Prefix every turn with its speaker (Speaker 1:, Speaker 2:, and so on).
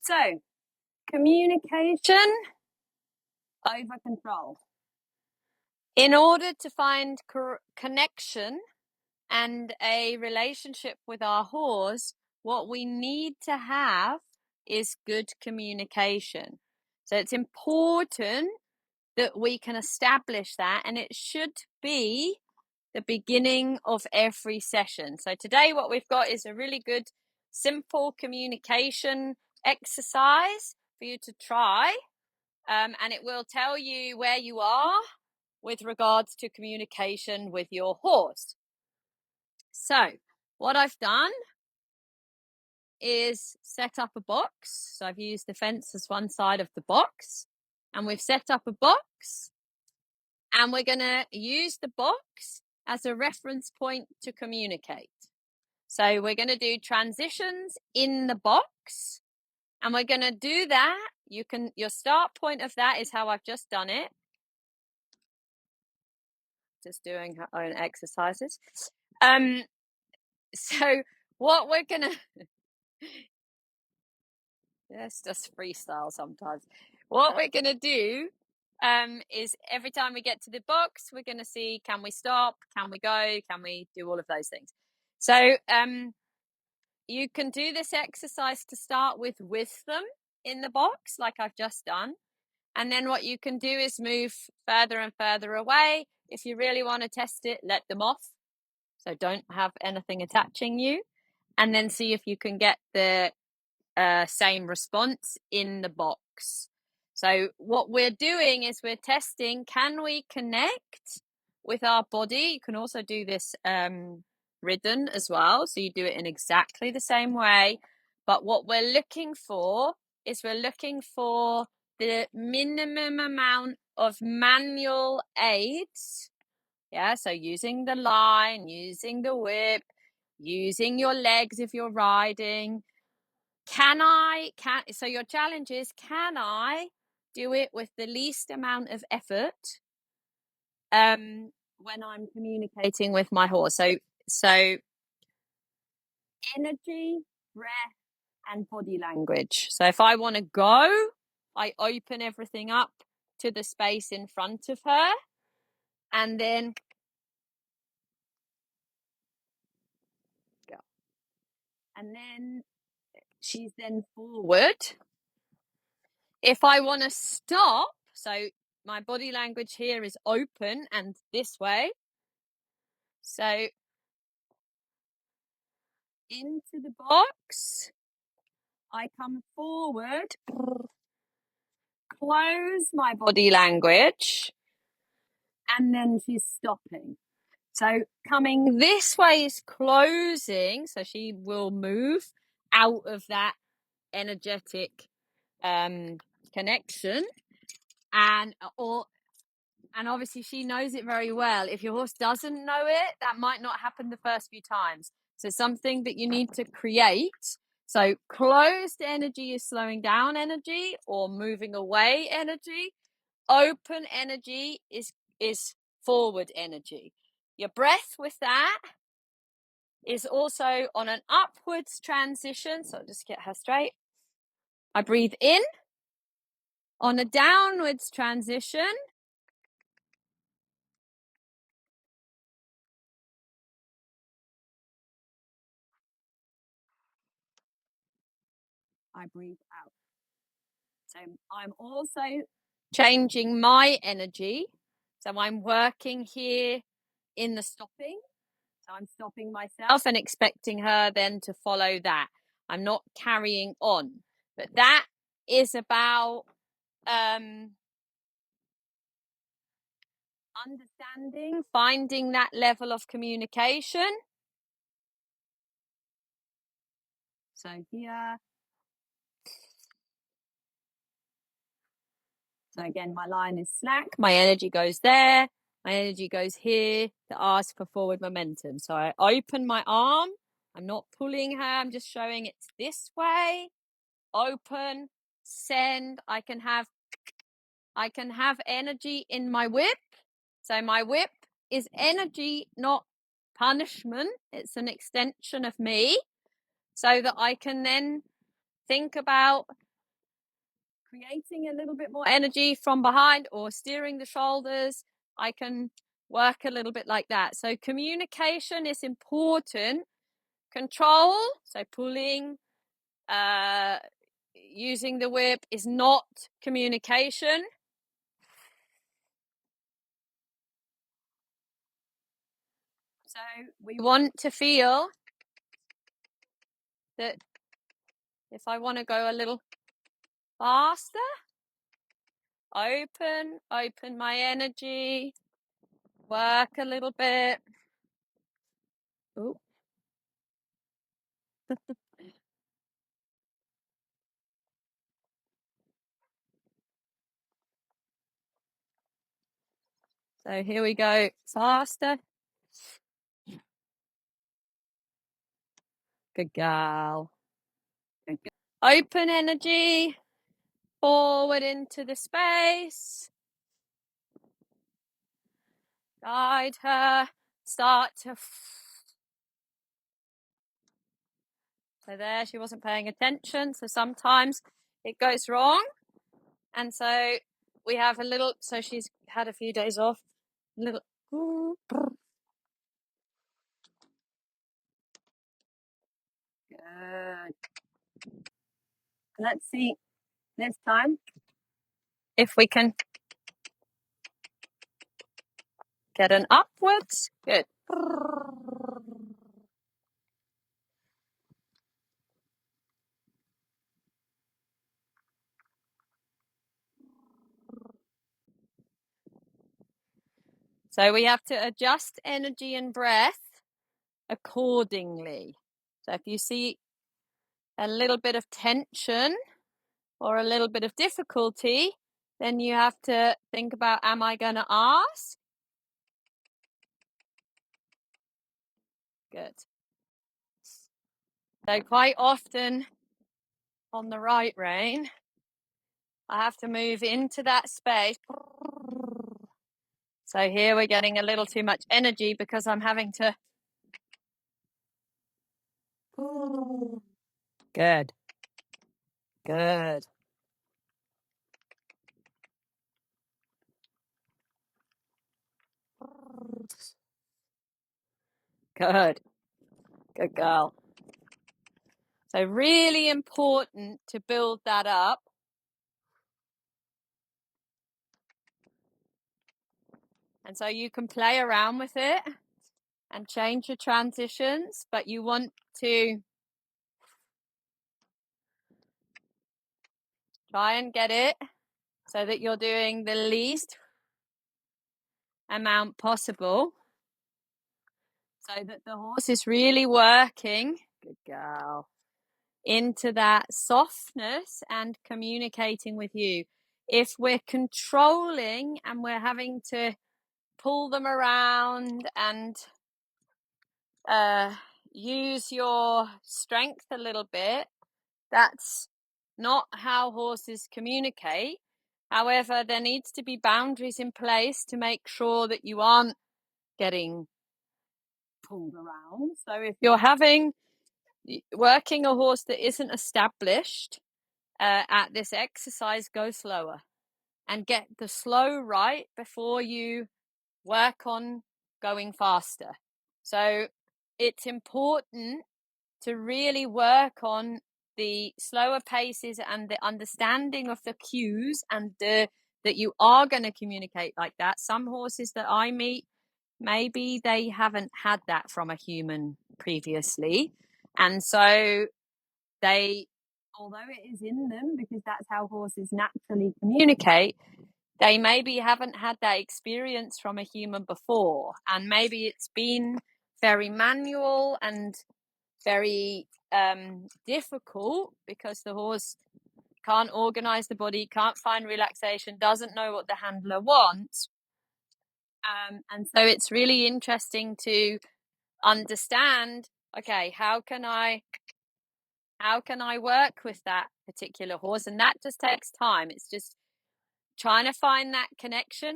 Speaker 1: So, communication over control. In order to find connection and a relationship with our horse, what we need to have is good communication. So it's important that we can establish that, and it should be the beginning of every session. So today what we've got is a really good, simple communication exercise for you to try, and it will tell you where you are with regards to communication with your horse. So what I've done is set up a box. So I've used the fence as one side of the box, and we've set up a box, and we're going to use the box as a reference point to communicate. So we're going to do transitions in the box, and we're going to do that. Your start point of that is how I've just done it. Just doing her own exercises. So what we're going to, it's just freestyle sometimes. What we're going to do is every time we get to the box, we're going to see, can we stop? Can we go? Can we do all of those things? So you can do this exercise to start with them in the box, like I've just done. And then what you can do is move further and further away. If you really want to test it, let them off. So don't have anything attaching you. And then see if you can get the same response in the box. So what we're doing is we're testing, can we connect with our body? You can also do this ridden as well. So you do it in exactly the same way. But what we're looking for is we're looking for the minimum amount of manual aids. Yeah, so using the line, using the whip, using your legs if you're riding. So your challenge is, can I do it with the least amount of effort when I'm communicating with my horse? So energy, breath, and body language. So if I want to go, I open everything up to the space in front of her, and then go. And then she's then forward. If I want to stop, so my body language here is open and this way. So into the box, I come forward, close my body language, and then she's stopping. So coming this way is closing, so she will move out of that energetic connection, and obviously she knows it very well. If your horse doesn't know it, that might not happen the first few times. So something that you need to create. So closed energy is slowing down energy or moving away energy. Open energy is forward energy. Your breath with that is also on an upwards transition. So I'll just get her straight. I breathe in. On a downwards transition, I breathe out. So I'm also changing my energy. So I'm working here in the stopping. So I'm stopping myself and expecting her then to follow that. I'm not carrying on. But that is about understanding, finding that level of communication. So here. So again, my line is slack. My energy goes there. My energy goes here to ask for forward momentum. So I open my arm. I'm not pulling her. I'm just showing it's this way. Open, send. I can have energy in my whip. So my whip is energy, not punishment. It's an extension of me, so that I can then think about creating a little bit more energy from behind or steering the shoulders. I can work a little bit like that. So communication is important. Control, so pulling, using the whip is not communication. So we want to feel that if I want to go a little faster, open my energy, work a little bit. Ooh. So here we go, faster. Good girl. Good girl. Open energy, forward into the space. Guide her, start to. So there, she wasn't paying attention. So sometimes it goes wrong. And so we have a little, so she's had a few days off. Little. Good. Let's see this time if we can get an upwards. Good. So we have to adjust energy and breath accordingly. So if you see a little bit of tension or a little bit of difficulty, then you have to think about, am I going to ask? Good. So quite often on the right rein, I have to move into that space. So here we're getting a little too much energy because I'm having to. Good. Good. Good. Good girl. So really important to build that up. And so you can play around with it and change your transitions, but you want to try and get it so that you're doing the least amount possible so that the horse is really working, good girl, into that softness and communicating with you. If we're controlling and we're having to pull them around and use your strength a little bit, that's not how horses communicate. However, there needs to be boundaries in place to make sure that you aren't getting pulled around. So if you're working a horse that isn't established at this exercise, go slower and get the slow right before you work on going faster. So it's important to really work on the slower paces and the understanding of the cues and that you are going to communicate like that. Some horses that I meet, maybe they haven't had that from a human previously. And so they, although it is in them because that's how horses naturally communicate, they maybe haven't had that experience from a human before. And maybe it's been very manual and very difficult because the horse can't organize the body, can't find relaxation, doesn't know what the handler wants. And so it's really interesting to understand, okay, how can I work with that particular horse? And that just takes time. It's just trying to find that connection.